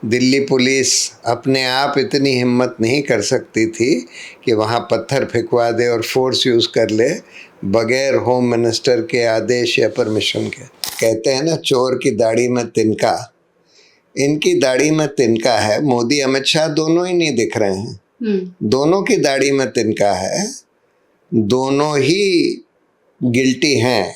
Delhi police अपने आप इतनी हिम्मत नहीं कर सकती थी कि वहाँ पत्थर फेंकवा दे और फोर्स यूज़ कर ले बगैर होम मिनिस्टर के आदेश या परमिशन के। कहते हैं ना, चोर की दाढ़ी में तिनका, इनकी दाढ़ी में तिनका है। मोदी अमित शाह दोनों ही नहीं दिख रहे हैं, दोनों की दाढ़ी में तिनका है, दोनों ही गिल्टी हैं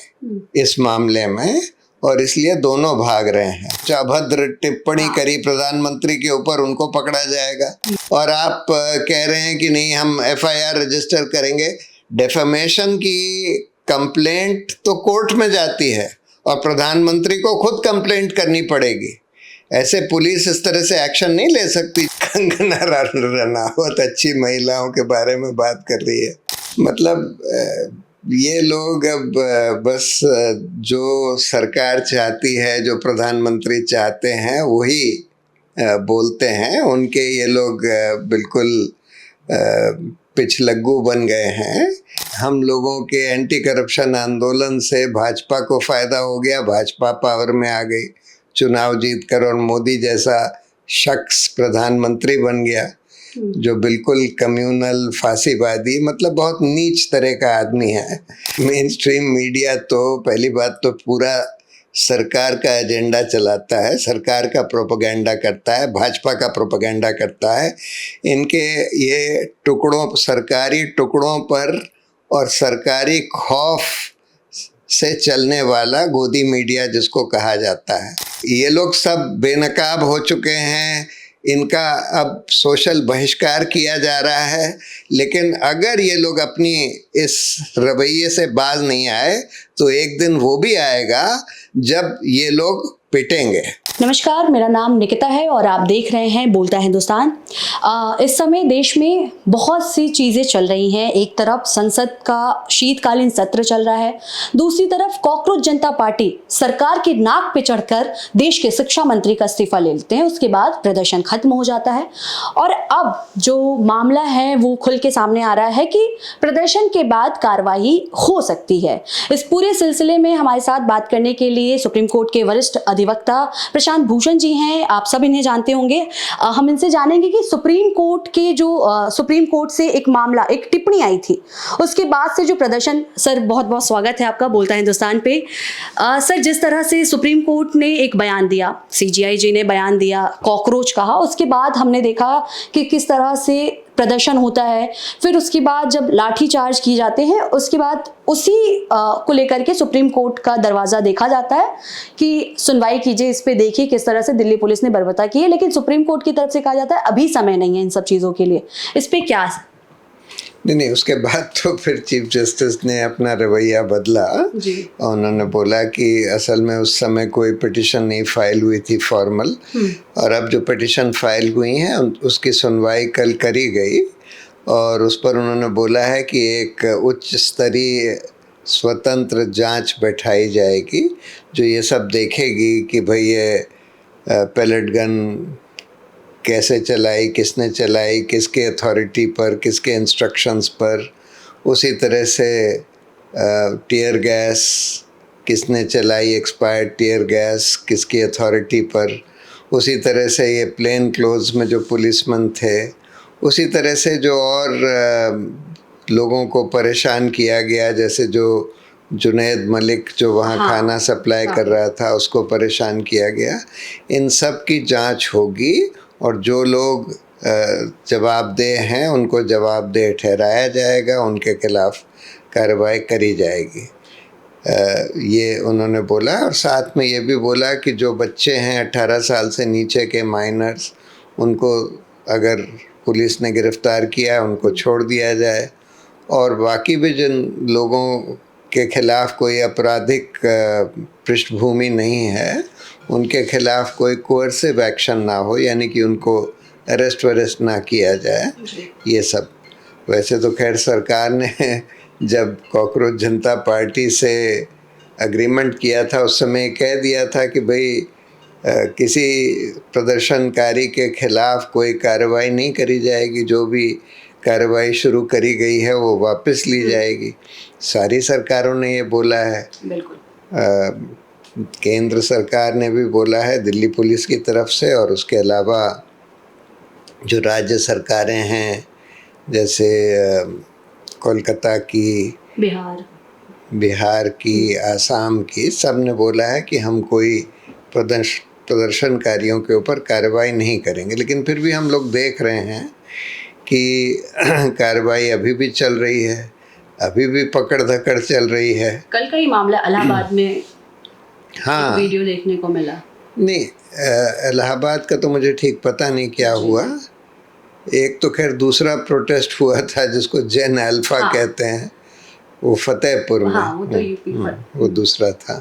इस मामले में और इसलिए दोनों भाग रहे हैं। अभद्र टिप्पणी करी प्रधानमंत्री के ऊपर, उनको पकड़ा जाएगा। और आप कह रहे हैं कि नहीं हम एफआईआर रजिस्टर करेंगे। डेफेमेशन की कंप्लेंट तो कोर्ट में जाती है और प्रधानमंत्री को खुद कंप्लेंट करनी पड़ेगी। ऐसे पुलिस इस तरह से एक्शन नहीं ले सकती। कंगना रनावत अच्छी महिलाओं के बारे में बात कर रही है। मतलब ये लोग अब बस जो सरकार चाहती है, जो प्रधानमंत्री चाहते हैं वही बोलते हैं। उनके ये लोग बिल्कुल पिछलग्गू बन गए हैं। हम लोगों के एंटी करप्शन आंदोलन से भाजपा को फ़ायदा हो गया, भाजपा पावर में आ गई, चुनाव जीत कर, और मोदी जैसा शख्स प्रधानमंत्री बन गया जो बिल्कुल कम्युनल फांसीवादी, मतलब बहुत नीच तरह का आदमी है। मेन स्ट्रीम मीडिया तो पहली बात तो पूरा सरकार का एजेंडा चलाता है, सरकार का प्रोपेगेंडा करता है, भाजपा का प्रोपेगेंडा करता है। इनके ये टुकड़ों, सरकारी टुकड़ों पर और सरकारी खौफ से चलने वाला गोदी मीडिया जिसको कहा जाता है, ये लोग सब बेनकाब हो चुके हैं। इनका अब सोशल बहिष्कार किया जा रहा है। लेकिन अगर ये लोग अपनी इस रवैये से बाज नहीं आए तो एक दिन वो भी आएगा जब ये लोग पिटेंगे। नमस्कार, मेरा नाम निकिता है और आप देख रहे हैं बोलता हिंदुस्तान। इस समय देश में बहुत सी चीज़ें चल रही हैं। एक तरफ संसद का शीतकालीन सत्र चल रहा है, दूसरी तरफ कॉकरोच जनता पार्टी सरकार के नाक पे चढ़कर देश के शिक्षा मंत्री का इस्तीफा ले लेते हैं। उसके बाद प्रदर्शन खत्म हो जाता है और अब जो मामला है वो खुल के सामने आ रहा है कि प्रदर्शन के बाद कार्रवाई हो सकती है। इस पूरे सिलसिले में हमारे साथ बात करने के लिए सुप्रीम कोर्ट के वरिष्ठ अधिवक्ता प्रशांत भूषण जी हैं। आप सब इन्हें जानते होंगे। हम इनसे जानेंगे कि सुप्रीम कोर्ट के जो सुप्रीम कोर्ट से एक मामला, एक टिप्पणी आई थी, उसके बाद से जो प्रदर्शन, सर बहुत बहुत स्वागत है आपका बोलता है हिंदुस्तान पे। सर, जिस तरह से सुप्रीम कोर्ट ने एक बयान दिया, सीजेआई ने बयान दिया, कॉकरोच कहा, उसके बाद हमने देखा कि किस तरह से प्रदर्शन होता है, फिर उसके बाद जब लाठीचार्ज किए जाते हैं, उसके बाद उसी को लेकर के सुप्रीम कोर्ट का दरवाज़ा देखा जाता है कि सुनवाई कीजिए, इस पे देखिए किस तरह से दिल्ली पुलिस ने बर्बरता की है। लेकिन सुप्रीम कोर्ट की तरफ से कहा जाता है अभी समय नहीं है इन सब चीज़ों के लिए। इस पे क्या? नहीं, उसके बाद तो फिर चीफ जस्टिस ने अपना रवैया बदला और उन्होंने बोला कि असल में उस समय कोई पिटिशन नहीं फाइल हुई थी फॉर्मल, और अब जो पिटिशन फाइल हुई हैं उसकी सुनवाई कल करी गई और उस पर उन्होंने बोला है कि एक उच्च स्तरीय स्वतंत्र जांच बैठाई जाएगी जो ये सब देखेगी कि भाई ये पैलेट गन कैसे चलाई, किसने चलाई, किसके अथॉरिटी पर, किसके इंस्ट्रक्शंस पर, उसी तरह से टीयर गैस किसने चलाई, एक्सपायर्ड टीयर गैस किसकी अथॉरिटी पर, उसी तरह से ये प्लेन क्लोथ्स में जो पुलिसमैन थे, उसी तरह से जो और लोगों को परेशान किया गया, जैसे जो जुनैद मलिक जो वहाँ खाना सप्लाई कर रहा था उसको परेशान किया गया। इन सब की जांच होगी और जो लोग जवाबदेह हैं उनको जवाबदेह ठहराया जाएगा, उनके खिलाफ कार्रवाई करी जाएगी। ये उन्होंने बोला और साथ में ये भी बोला कि जो बच्चे हैं 18 साल से नीचे के माइनर्स, उनको अगर पुलिस ने गिरफ्तार किया है उनको छोड़ दिया जाए और बाकी भी जिन लोगों के खिलाफ कोई आपराधिक पृष्ठभूमि नहीं है उनके खिलाफ कोई कोर्सिव एक्शन ना हो, यानी कि उनको अरेस्ट वरेस्ट ना किया जाए। ये सब वैसे तो खैर सरकार ने जब कॉकरोच जनता पार्टी से अग्रीमेंट किया था उस समय कह दिया था कि भाई किसी प्रदर्शनकारी के खिलाफ कोई कार्रवाई नहीं करी जाएगी, जो भी कार्रवाई शुरू करी गई है वो वापस ली जाएगी। सारी सरकारों ने ये बोला है। केंद्र सरकार ने भी बोला है दिल्ली पुलिस की तरफ से, और उसके अलावा जो राज्य सरकारें हैं जैसे कोलकाता की, बिहार की, आसाम की, सब ने बोला है कि हम कोई प्रदर्शनकारियों के ऊपर कार्रवाई नहीं करेंगे। लेकिन फिर भी हम लोग देख रहे हैं कि कार्रवाई अभी भी चल रही है, अभी भी पकड़ धकड़ चल रही है। कल का ही मामला इलाहाबाद में हाँ, एक वीडियो देखने को मिला। नहीं, इलाहाबाद का तो मुझे ठीक पता नहीं क्या हुआ। एक तो खैर दूसरा प्रोटेस्ट हुआ था जिसको जैन अल्फा कहते हैं, वो फतेहपुर में। हाँ, वो तो यूपी वो दूसरा था।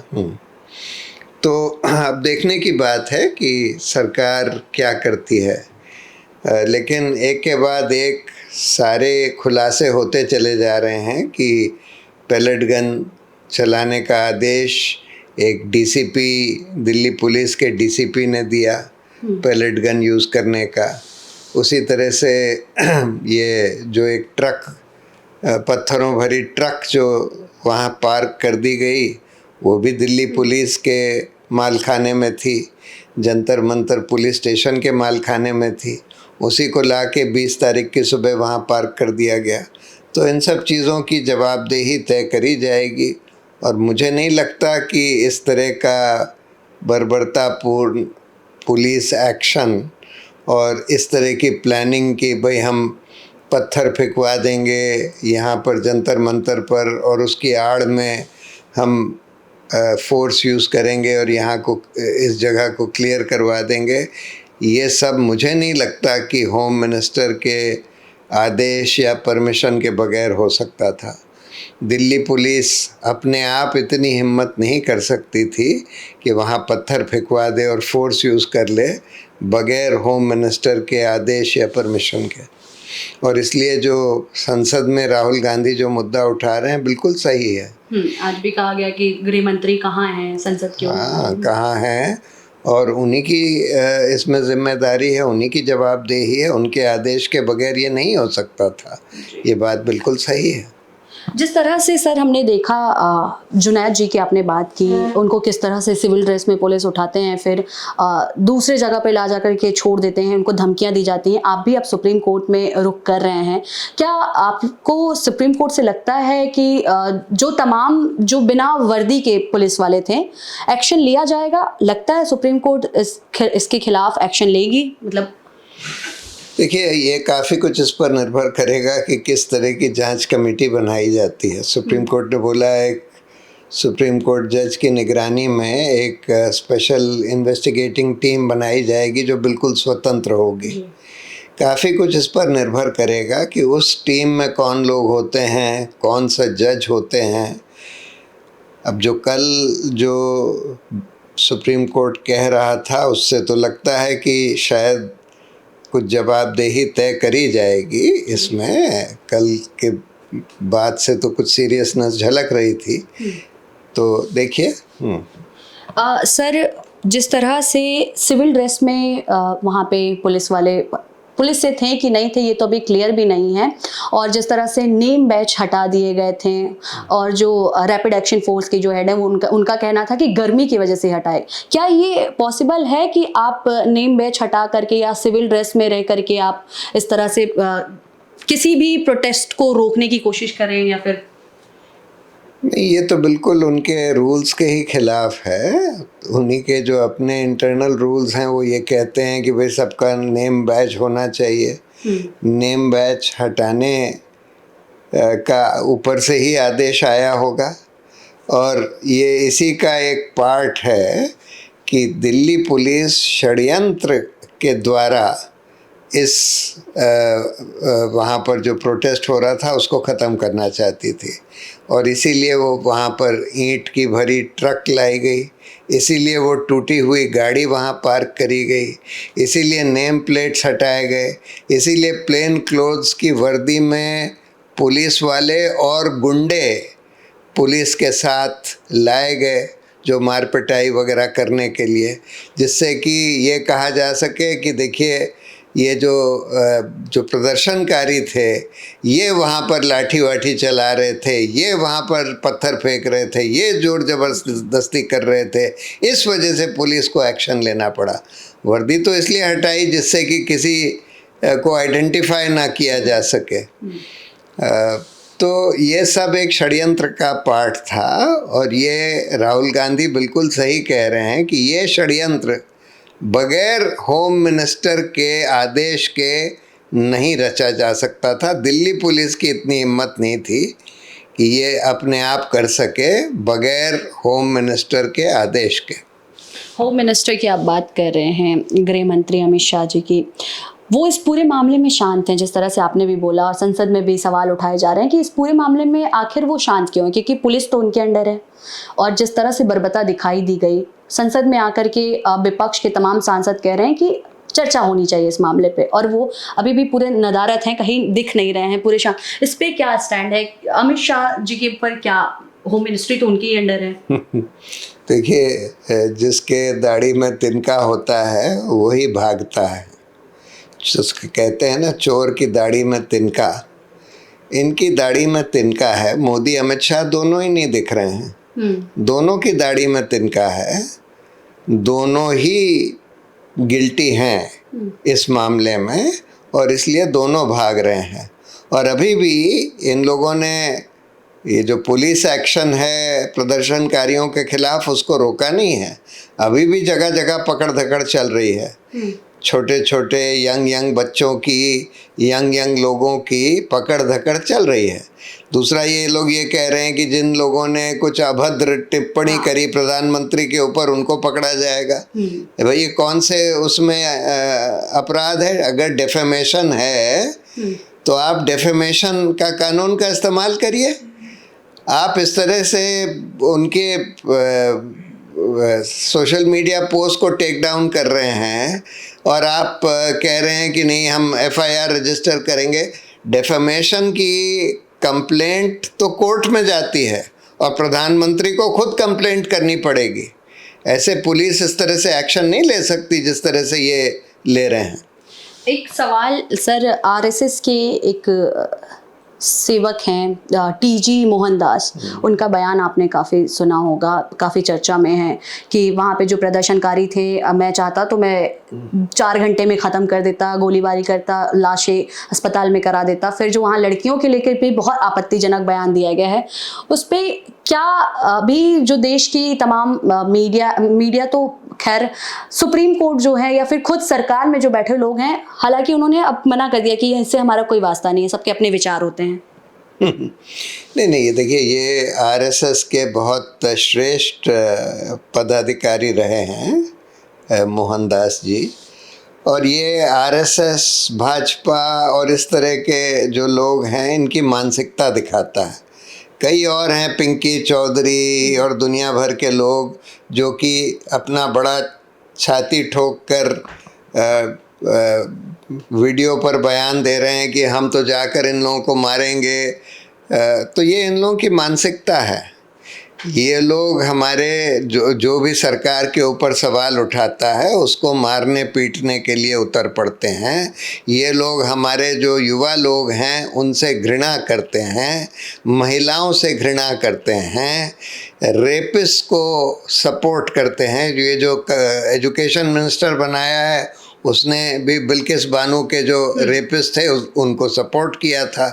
तो अब देखने की बात है कि सरकार क्या करती है। लेकिन एक के बाद एक सारे खुलासे होते चले जा रहे हैं कि पैलेट गन चलाने का आदेश एक डीसीपी, दिल्ली पुलिस के डीसीपी ने दिया पैलेट गन यूज़ करने का। उसी तरह से ये जो एक ट्रक, पत्थरों भरी ट्रक जो वहाँ पार्क कर दी गई, वो भी दिल्ली पुलिस के मालखाने में थी, जंतर मंतर पुलिस स्टेशन के मालखाने में थी। उसी को लाके 20 तारीख की सुबह वहाँ पार्क कर दिया गया। तो इन सब चीज़ों की जवाबदेही तय करी जाएगी, और मुझे नहीं लगता कि इस तरह का बर्बरतापूर्ण पुलिस एक्शन और इस तरह की प्लानिंग कि भाई हम पत्थर फेंकवा देंगे यहाँ पर जंतर मंतर पर, और उसकी आड़ में हम फोर्स यूज़ करेंगे और यहाँ को, इस जगह को क्लियर करवा देंगे, ये सब मुझे नहीं लगता कि होम मिनिस्टर के आदेश या परमिशन के बगैर हो सकता था। दिल्ली पुलिस अपने आप इतनी हिम्मत नहीं कर सकती थी कि वहाँ पत्थर फेंकवा दे और फोर्स यूज़ कर ले बगैर होम मिनिस्टर के आदेश या परमिशन के। और इसलिए जो संसद में राहुल गांधी जो मुद्दा उठा रहे हैं बिल्कुल सही है। आज भी कहा गया कि गृह मंत्री कहाँ हैं संसद के। हाँ, कहाँ हैं, और उन्हीं की इसमें जिम्मेदारी है, उन्हीं की जवाबदेही है। उनके आदेश के बगैर ये नहीं हो सकता था। ये बात बिल्कुल सही है। जिस तरह से सर हमने देखा जुनैद जी की आपने बात की, उनको किस तरह से सिविल ड्रेस में पुलिस उठाते हैं, फिर दूसरे जगह पे ला जाकर के छोड़ देते हैं, उनको धमकियां दी जाती हैं। आप भी अब सुप्रीम कोर्ट में रुख कर रहे हैं, क्या आपको सुप्रीम कोर्ट से लगता है कि जो तमाम जो बिना वर्दी के पुलिस वाले थे एक्शन लिया जाएगा? लगता है सुप्रीम कोर्ट इसके खिलाफ एक्शन लेगी? मतलब देखिए, ये काफ़ी कुछ इस पर निर्भर करेगा कि किस तरह की जांच कमेटी बनाई जाती है। सुप्रीम कोर्ट ने बोला है सुप्रीम कोर्ट जज की निगरानी में एक स्पेशल इन्वेस्टिगेटिंग टीम बनाई जाएगी जो बिल्कुल स्वतंत्र होगी। काफ़ी कुछ इस पर निर्भर करेगा कि उस टीम में कौन लोग होते हैं, कौन सा जज होते हैं। अब जो कल जो सुप्रीम कोर्ट कह रहा था उससे तो लगता है कि शायद कुछ जवाबदेही तय करी जाएगी इसमें। कल के बाद से तो कुछ सीरियसनेस झलक रही थी, तो देखिए। सर, जिस तरह से सिविल ड्रेस में वहाँ पे पुलिस से थे कि नहीं थे ये तो अभी क्लियर भी नहीं है, और जिस तरह से नेम बैच हटा दिए गए थे, और जो रैपिड एक्शन फोर्स की जो हेड है उनका कहना था कि गर्मी की वजह से हटाए। क्या ये पॉसिबल है कि आप नेम बैच हटा करके या सिविल ड्रेस में रह करके आप इस तरह से किसी भी प्रोटेस्ट को रोकने की कोशिश करें? या फिर नहीं, ये तो बिल्कुल उनके रूल्स के ही खिलाफ है। उन्हीं के जो अपने इंटरनल रूल्स हैं वो ये कहते हैं कि भाई सबका नेम बैच होना चाहिए। नेम बैच हटाने का ऊपर से ही आदेश आया होगा, और ये इसी का एक पार्ट है कि दिल्ली पुलिस षड्यंत्र के द्वारा इस वहाँ पर जो प्रोटेस्ट हो रहा था उसको ख़त्म करना चाहती थी, और इसीलिए वो वहाँ पर ईंट की भरी ट्रक लाई गई, इसीलिए वो टूटी हुई गाड़ी वहाँ पार्क करी गई, इसीलिए नेम प्लेट्स हटाए गए, इसीलिए प्लेन क्लोथ्स की वर्दी में पुलिस वाले और गुंडे पुलिस के साथ लाए गए जो मार पिटाई वगैरह करने के लिए, जिससे कि ये कहा जा सके कि देखिए ये जो प्रदर्शनकारी थे ये वहाँ पर लाठी वाठी चला रहे थे, ये वहाँ पर पत्थर फेंक रहे थे, ये जोर जबरदस्ती कर रहे थे, इस वजह से पुलिस को एक्शन लेना पड़ा। वर्दी तो इसलिए हटाई जिससे कि किसी को आइडेंटिफाई ना किया जा सके। तो ये सब एक षड्यंत्र का पार्ट था, और ये राहुल गांधी बिल्कुल सही कह रहे हैं कि ये षड्यंत्र बगैर होम मिनिस्टर के आदेश के नहीं रचा जा सकता था। दिल्ली पुलिस की इतनी हिम्मत नहीं थी कि ये अपने आप कर सके बगैर होम मिनिस्टर के आदेश के। होम मिनिस्टर की आप बात कर रहे हैं, गृह मंत्री अमित शाह जी की, वो इस पूरे मामले में शांत हैं, जिस तरह से आपने भी बोला, और संसद में भी सवाल उठाए जा रहे हैं कि इस पूरे मामले में आखिर वो शांत क्यों है, क्योंकि पुलिस तो उनके अंडर है। और जिस तरह से बर्बरता दिखाई दी गई संसद में आकर के, विपक्ष के तमाम सांसद कह रहे हैं कि चर्चा होनी चाहिए इस मामले पे, और वो अभी भी पूरे नदारत हैं, कहीं दिख नहीं रहे हैं पूरे शांत। इस पे क्या स्टैंड है अमित शाह जी के ऊपर? क्या होम मिनिस्ट्री तो उनके ही अंडर है। देखिए, जिसके दाढ़ी में तिनका होता है वही भागता है। जिसको कहते हैं ना, चोर की दाढ़ी में तिनका, इनकी दाढ़ी में तिनका है। मोदी अमित शाह दोनों ही नहीं दिख रहे हैं, दोनों की दाढ़ी में तिनका है, दोनों ही गिल्टी हैं इस मामले में, और इसलिए दोनों भाग रहे हैं। और अभी भी इन लोगों ने ये जो पुलिस एक्शन है प्रदर्शनकारियों के खिलाफ, उसको रोका नहीं है। अभी भी जगह जगह पकड़ धकड़ चल रही है। छोटे छोटे यंग बच्चों की, यंग लोगों की पकड़ धकड़ चल रही है। दूसरा, ये लोग ये कह रहे हैं कि जिन लोगों ने कुछ अभद्र टिप्पणी करी प्रधानमंत्री के ऊपर, उनको पकड़ा जाएगा। भाई, ये कौन से उसमें अपराध है? अगर डेफेमेशन है तो आप डेफेमेशन का कानून का इस्तेमाल करिए। आप इस तरह से उनके सोशल मीडिया पोस्ट को टेक डाउन कर रहे हैं, और आप कह रहे हैं कि नहीं, हम एफआईआर रजिस्टर करेंगे। डेफेमेशन की कंप्लेंट तो कोर्ट में जाती है, और प्रधानमंत्री को खुद कंप्लेंट करनी पड़ेगी। ऐसे पुलिस इस तरह से एक्शन नहीं ले सकती जिस तरह से ये ले रहे हैं। एक सवाल सर, आरएसएस के एक सेवक हैं टीजी मोहनदास, उनका बयान आपने काफ़ी सुना होगा, काफ़ी चर्चा में है कि वहाँ पे जो प्रदर्शनकारी थे, मैं चाहता तो मैं 4 घंटे में ख़त्म कर देता, गोलीबारी करता, लाशें अस्पताल में करा देता। फिर जो वहाँ लड़कियों के लेकर भी बहुत आपत्तिजनक बयान दिया गया है, उस पर क्या अभी जो देश की तमाम मीडिया तो खैर, सुप्रीम कोर्ट जो है या फिर खुद सरकार में जो बैठे लोग हैं, हालांकि उन्होंने अब मना कर दिया कि इससे हमारा कोई वास्ता नहीं है, सबके अपने विचार होते हैं। नहीं, ये देखिए, ये आरएसएस के बहुत श्रेष्ठ पदाधिकारी रहे हैं मोहनदास जी, और ये आरएसएस, भाजपा और इस तरह के जो लोग हैं, इनकी मानसिकता दिखाता है। कई और हैं, पिंकी चौधरी और दुनिया भर के लोग, जो कि अपना बड़ा छाती ठोक कर वीडियो पर बयान दे रहे हैं कि हम तो जाकर इन लोगों को मारेंगे। तो ये इन लोगों की मानसिकता है। ये लोग हमारे जो भी सरकार के ऊपर सवाल उठाता है उसको मारने पीटने के लिए उतर पड़ते हैं। ये लोग हमारे जो युवा लोग हैं उनसे घृणा करते हैं, महिलाओं से घृणा करते हैं, रेपिस्ट को सपोर्ट करते हैं। ये जो एजुकेशन मिनिस्टर बनाया है उसने भी बिल्किस बानो के जो रेपिस्ट थे उनको सपोर्ट किया था।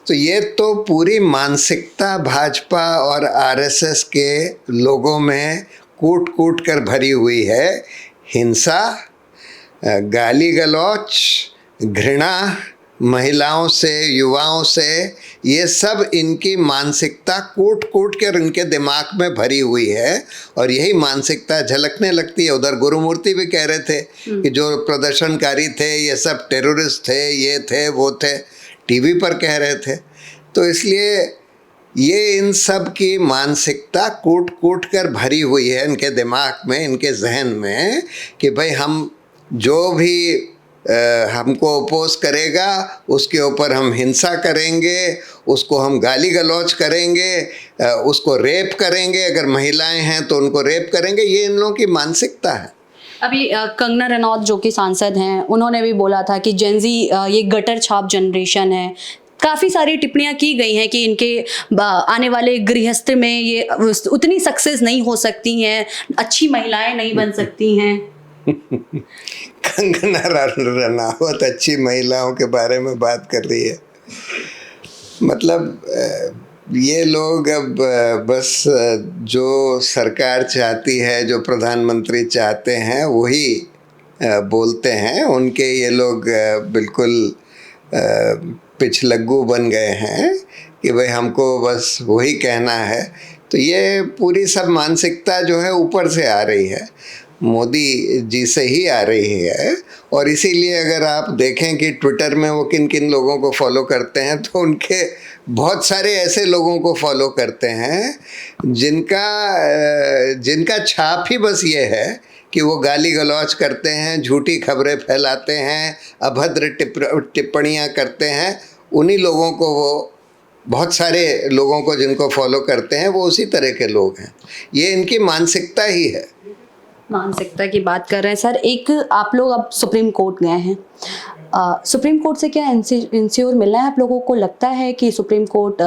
तो ये तो पूरी मानसिकता भाजपा और आरएसएस के लोगों में कूट कूट कर भरी हुई है। हिंसा, गाली गलौच, घृणा महिलाओं से, युवाओं से, ये सब इनकी मानसिकता कूट कूट कर इनके दिमाग में भरी हुई है, और यही मानसिकता झलकने लगती है। उधर गुरुमूर्ति भी कह रहे थे कि जो प्रदर्शनकारी थे ये सब टेररिस्ट थे, ये थे वो थे, टीवी पर कह रहे थे। तो इसलिए ये इन सब की मानसिकता कूट कूट कर भरी हुई है इनके दिमाग में, इनके जहन में, कि भाई हम जो भी हमको अपोज करेगा उसके ऊपर हम हिंसा करेंगे, उसको हम गाली गलौज करेंगे, उसको रेप करेंगे, अगर महिलाएं हैं तो उनको रेप करेंगे। ये इन लोगों की मानसिकता है। अभी कंगना रनौत जो कि सांसद हैं, उन्होंने भी बोला था कि जेनजी ये गटर छाप जनरेशन है। काफ़ी सारी टिप्पणियां की गई हैं कि इनके आने वाले गृहस्थ में ये उतनी सक्सेस नहीं हो सकती हैं, अच्छी महिलाएं नहीं बन सकती हैं। कंगना रनावत अच्छी महिलाओं के बारे में बात कर रही है। मतलब ये लोग अब बस जो सरकार चाहती है, जो प्रधानमंत्री चाहते हैं वही बोलते हैं। उनके ये लोग बिल्कुल पिछलग्गू बन गए हैं कि भाई हमको बस वही कहना है। तो ये पूरी सब मानसिकता जो है ऊपर से आ रही है, मोदी जी से ही आ रही है। और इसीलिए अगर आप देखें कि ट्विटर में वो किन किन लोगों को फॉलो करते हैं, तो उनके बहुत सारे ऐसे लोगों को फॉलो करते हैं जिनका छाप ही बस ये है कि वो गाली गलौज करते हैं, झूठी खबरें फैलाते हैं, अभद्र टिप्पणियाँ करते हैं। उन्हीं लोगों को वो, बहुत सारे लोगों को जिनको फॉलो करते हैं, वो उसी तरह के लोग हैं। ये इनकी मानसिकता ही है। मानसिकता की बात कर रहे हैं सर, एक आप लोग अब सुप्रीम कोर्ट गए हैं, सुप्रीम कोर्ट से क्या इंश्योर मिलना है आप लोगों को? लगता है कि सुप्रीम कोर्ट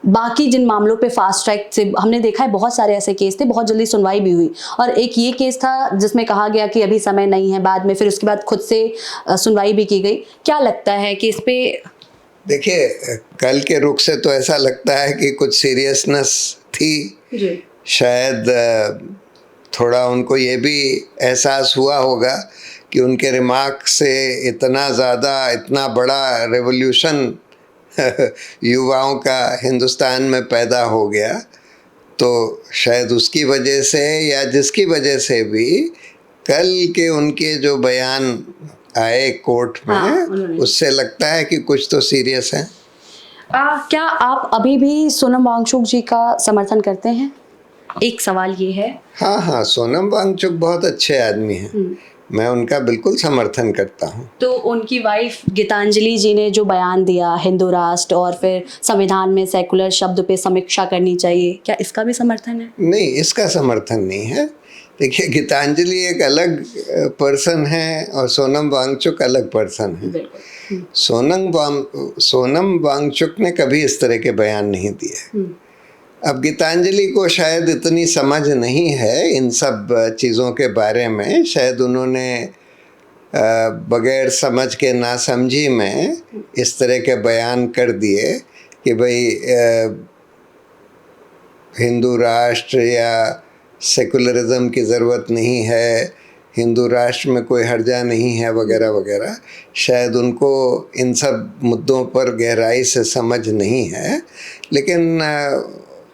बाकी जिन मामलों पे फास्ट ट्रैक से, हमने देखा है बहुत सारे ऐसे केस थे, बहुत जल्दी सुनवाई भी हुई, और एक ये केस था जिसमें कहा गया कि अभी समय नहीं है, बाद में फिर उसके बाद खुद से सुनवाई भी की गई। क्या लगता है कि इस पे? देखिए, कल के रुख से तो ऐसा लगता है कि कुछ सीरियसनेस थी जी। शायद थोड़ा उनको ये भी एहसास हुआ होगा कि उनके रिमार्क से इतना ज़्यादा, इतना बड़ा रेवोल्यूशन युवाओं का हिंदुस्तान में पैदा हो गया। तो शायद उसकी वजह से या जिसकी वजह से भी कल के उनके जो बयान आए कोर्ट में, उससे लगता है कि कुछ तो सीरियस है। क्या आप अभी भी सोनम वांगचुक जी का समर्थन करते हैं? एक सवाल ये है। हाँ हाँ, सोनम वांगचुक बहुत अच्छे आदमी हैं, मैं उनका बिल्कुल समर्थन करता हूँ। तो उनकी वाइफ गीतांजलि जी ने जो बयान दिया हिंदू राष्ट्र और फिर संविधान में सेकुलर शब्द पे समीक्षा करनी चाहिए, क्या इसका भी समर्थन है? नहीं, इसका समर्थन नहीं है। देखिए, गीतांजलि एक अलग पर्सन है और सोनम वांगचुक अलग पर्सन है। सोनम वांगचुक ने कभी इस तरह के बयान नहीं दिए। अब गीतांजलि को शायद इतनी समझ नहीं है इन सब चीज़ों के बारे में, शायद उन्होंने बगैर समझ के नासमझी में इस तरह के बयान कर दिए कि भाई हिंदू राष्ट्र या सेकुलरिज्म की ज़रूरत नहीं है, हिंदू राष्ट्र में कोई हर्जा नहीं है, वगैरह वगैरह। शायद उनको इन सब मुद्दों पर गहराई से समझ नहीं है, लेकिन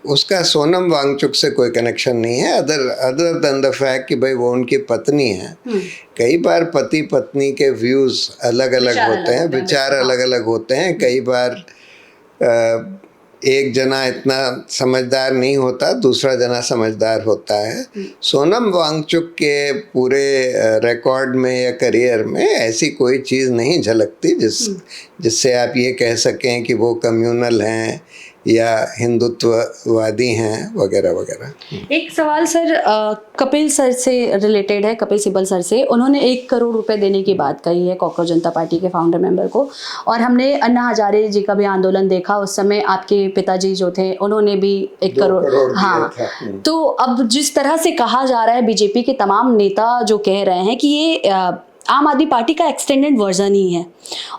उसका सोनम वांगचुक से कोई कनेक्शन नहीं है, अदर देन द फैक्ट कि भाई वो उनकी पत्नी है। कई बार पति पत्नी के व्यूज़ अलग अलग होते हैं, विचार अलग अलग होते हैं। कई बार एक जना इतना समझदार नहीं होता, दूसरा जना समझदार होता है। सोनम वांगचुक के पूरे रिकॉर्ड में या करियर में ऐसी कोई चीज़ नहीं झलकती जिससे आप ये कह सकें कि वो कम्युनल हैं या हिंदुत्ववादी हैं, वगैरह वगैरह। एक सवाल सर कपिल सर से रिलेटेड है, कपिल सिब्बल सर से। उन्होंने 1 करोड़ रुपए देने की बात कही है कॉकरोच जनता पार्टी के फाउंडर मेंबर को, और हमने अन्ना हजारे जी का भी आंदोलन देखा, उस समय आपके पिताजी जो थे उन्होंने भी 1 करोड़। हाँ, तो अब जिस तरह से कहा जा रहा है, बीजेपी के तमाम नेता जो कह रहे हैं कि ये आम आदमी पार्टी का एक्सटेंडेड वर्जन ही है,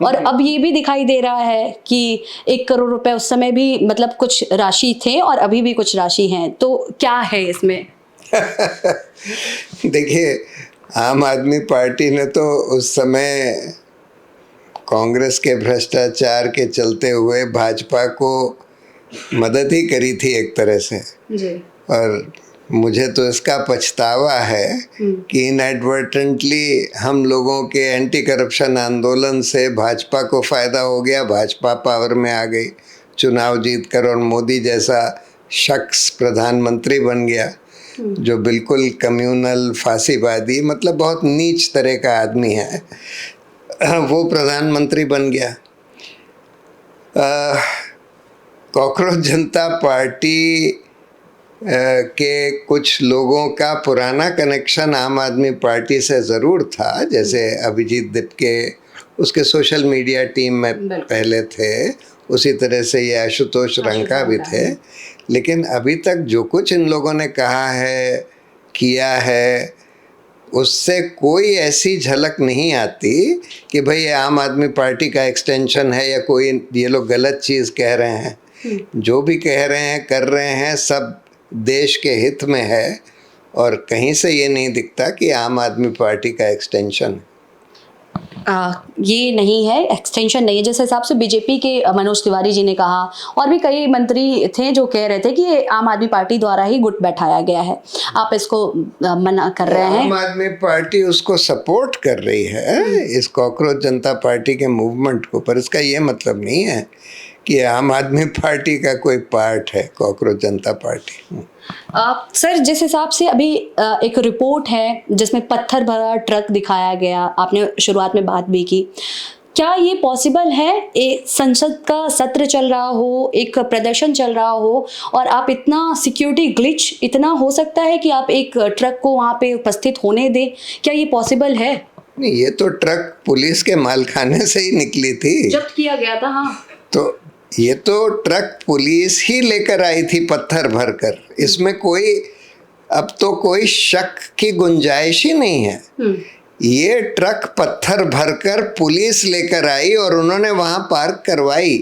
और अब ये भी दिखाई दे रहा है कि 1 करोड़ रुपए उस समय भी मतलब कुछ राशि थे और अभी भी कुछ राशि हैं, तो क्या है इसमें? देखिए, आम आदमी पार्टी ने तो उस समय कांग्रेस के भ्रष्टाचार के चलते हुए भाजपा को मदद ही करी थी एक तरह से जी। और मुझे तो इसका पछतावा है कि इनएडवर्टेंटली हम लोगों के एंटी करप्शन आंदोलन से भाजपा को फ़ायदा हो गया, भाजपा पावर में आ गई, चुनाव जीतकर, और मोदी जैसा शख्स प्रधानमंत्री बन गया जो बिल्कुल कम्युनल फांसीवादी, मतलब बहुत नीच तरह का आदमी है, वो प्रधानमंत्री बन गया। कॉकरोच जनता पार्टी के कुछ लोगों का पुराना कनेक्शन आम आदमी पार्टी से ज़रूर था, जैसे अभिजीत दिपके उसके सोशल मीडिया टीम में पहले थे, उसी तरह से ये आशुतोष रंका भी थे। लेकिन अभी तक जो कुछ इन लोगों ने कहा है, किया है, उससे कोई ऐसी झलक नहीं आती कि भाई ये आम आदमी पार्टी का एक्सटेंशन है या कोई ये लोग गलत चीज़ कह रहे हैं। जो भी कह रहे हैं, कर रहे हैं, सब देश के हित में है और कहीं से ये नहीं दिखता कि आम आदमी पार्टी का एक्सटेंशन है। ये नहीं है, एक्सटेंशन नहीं है। जिस हिसाब से बीजेपी के मनोज तिवारी जी ने कहा और भी कई मंत्री थे जो कह रहे थे कि ये आम आदमी पार्टी द्वारा ही गुट बैठाया गया है, आप इसको मना कर रहे हैं। आम आदमी पार्टी उसको सपोर्ट कर रही है, इस कॉकरोच जनता पार्टी के मूवमेंट को, पर इसका ये मतलब नहीं है कि आम आदमी पार्टी का कोई पार्ट है कॉकरोच जनता पार्टी। सर, जिस हिसाब से अभी एक रिपोर्ट है जिसमें पत्थर भरा ट्रक दिखाया गया, आपने शुरुआत में बात भी की, क्या ये पॉसिबल है एक संसद का सत्र चल रहा हो, एक प्रदर्शन चल रहा हो और आप इतना सिक्योरिटी ग्लिच इतना हो सकता है कि आप एक ट्रक को वहाँ पे उपस्थित होने दें? क्या ये पॉसिबल है? नहीं, ये तो ट्रक पुलिस के मालखाने से ही निकली थी, जब्त किया गया था। हाँ, तो ये तो ट्रक पुलिस ही लेकर आई थी पत्थर भरकर, इसमें कोई अब तो कोई शक की गुंजाइश ही नहीं है। ये ट्रक पत्थर भरकर पुलिस लेकर आई और उन्होंने वहाँ पार्क करवाई,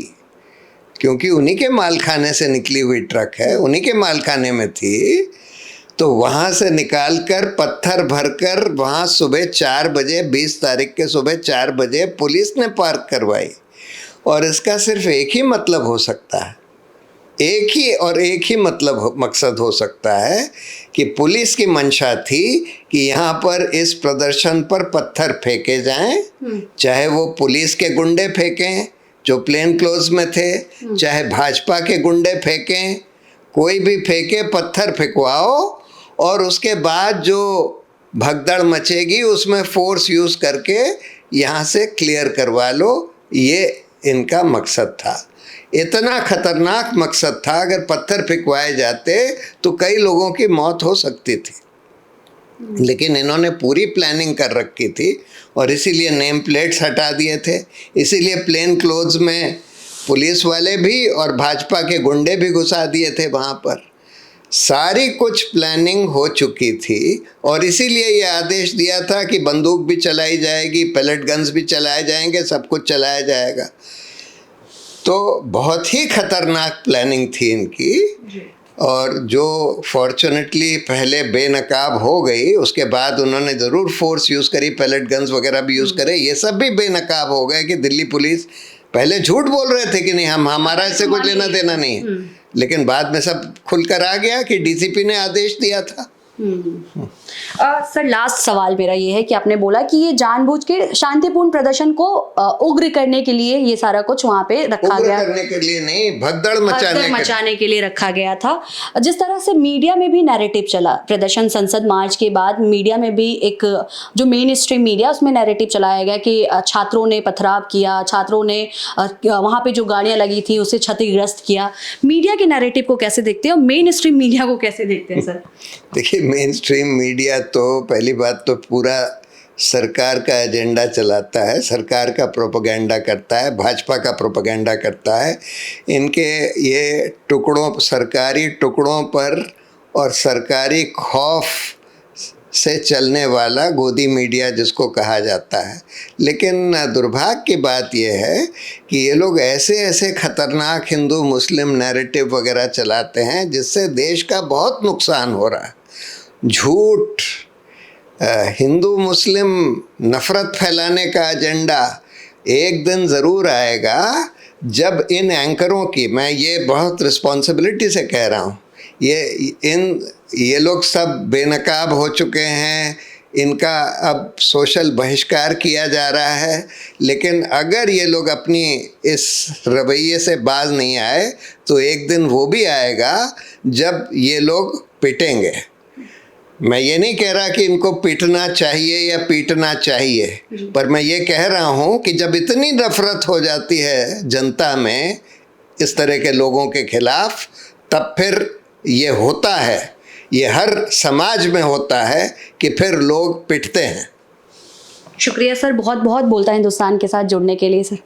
क्योंकि उन्हीं के मालखाने से निकली हुई ट्रक है, उन्हीं के मालखाने में थी, तो वहाँ से निकाल कर पत्थर भरकर वहाँ सुबह 4 बजे 20 तारीख के सुबह 4 बजे पुलिस ने पार्क करवाई। और इसका सिर्फ एक ही मतलब हो सकता है, एक ही मतलब मकसद हो सकता है कि पुलिस की मंशा थी कि यहाँ पर इस प्रदर्शन पर पत्थर फेंके जाएं, चाहे वो पुलिस के गुंडे फेंकें जो प्लेन क्लोज में थे, चाहे भाजपा के गुंडे फेंकें, कोई भी फेंके, पत्थर फेंकवाओ और उसके बाद जो भगदड़ मचेगी उसमें फोर्स यूज़ करके यहाँ से क्लियर करवा लो। ये इनका मकसद था, इतना खतरनाक मकसद था, अगर पत्थर फेंकवाए जाते तो कई लोगों की मौत हो सकती थी। लेकिन इन्होंने पूरी प्लानिंग कर रखी थी और इसीलिए नेम प्लेट्स हटा दिए थे, इसीलिए प्लेन क्लोथ्स में पुलिस वाले भी और भाजपा के गुंडे भी घुसा दिए थे वहाँ पर। सारी कुछ प्लानिंग हो चुकी थी और इसीलिए ये आदेश दिया था कि बंदूक भी चलाई जाएगी, पैलेट गन्स भी चलाए जाएंगे, सब कुछ चलाया जाएगा। तो बहुत ही खतरनाक प्लानिंग थी इनकी, और जो फॉर्चुनेटली पहले बेनकाब हो गई, उसके बाद उन्होंने ज़रूर फोर्स यूज़ करी, पैलेट गन्स वगैरह भी यूज़ करे, ये सब भी बेनकाब हो गए कि दिल्ली पुलिस पहले झूठ बोल रहे थे कि नहीं हमारा इससे कुछ लेना देना नहीं है, लेकिन बाद में सब खुलकर आ गया कि डीसीपी ने आदेश दिया था। सर, लास्ट सवाल मेरा ये है कि आपने बोला कि ये जानबूझ के शांतिपूर्ण प्रदर्शन को उग्र करने के लिए ये सारा कुछ वहाँ पे रखा गया, करने के लिए नहीं, भगदड़ मचाने के लिए रखा गया था। जिस तरह से मीडिया में भी नैरेटिव चला प्रदर्शन संसद मार्च के बाद, मीडिया में भी एक जो मेन स्ट्रीम मीडिया उसमें नैरेटिव चलाया गया कि छात्रों ने पथराव किया, छात्रों ने वहाँ पे जो गाड़ियाँ लगी थी उसे क्षतिग्रस्त किया। मीडिया के नैरेटिव को कैसे देखते हैं और मेन स्ट्रीम मीडिया को कैसे देखते हैं सर? देखिए, मेन स्ट्रीम मीडिया तो पहली बात तो पूरा सरकार का एजेंडा चलाता है, सरकार का प्रोपेगेंडा करता है, भाजपा का प्रोपेगेंडा करता है। इनके ये टुकड़ों, सरकारी टुकड़ों पर और सरकारी खौफ से चलने वाला गोदी मीडिया जिसको कहा जाता है। लेकिन दुर्भाग्य की बात यह है कि ये लोग ऐसे ऐसे खतरनाक हिंदू मुस्लिम नैरेटिव वगैरह चलाते हैं जिससे देश का बहुत नुकसान हो रहा है। झूठ, हिंदू मुस्लिम नफ़रत फैलाने का एजेंडा एक दिन ज़रूर आएगा जब इन एंकरों की, मैं ये बहुत रिस्पॉन्सिबिलिटी से कह रहा हूँ, ये लोग सब बेनकाब हो चुके हैं, इनका अब सोशल बहिष्कार किया जा रहा है, लेकिन अगर ये लोग अपनी इस रवैये से बाज नहीं आए तो एक दिन वो भी आएगा जब ये लोग पिटेंगे। मैं ये नहीं कह रहा कि इनको पीटना चाहिए या पीटना चाहिए, पर मैं ये कह रहा हूँ कि जब इतनी नफरत हो जाती है जनता में इस तरह के लोगों के खिलाफ, तब फिर ये होता है, ये हर समाज में होता है कि फिर लोग पिटते हैं। शुक्रिया सर, बहुत बहुत बोलता है हिंदुस्तान के साथ जुड़ने के लिए सर।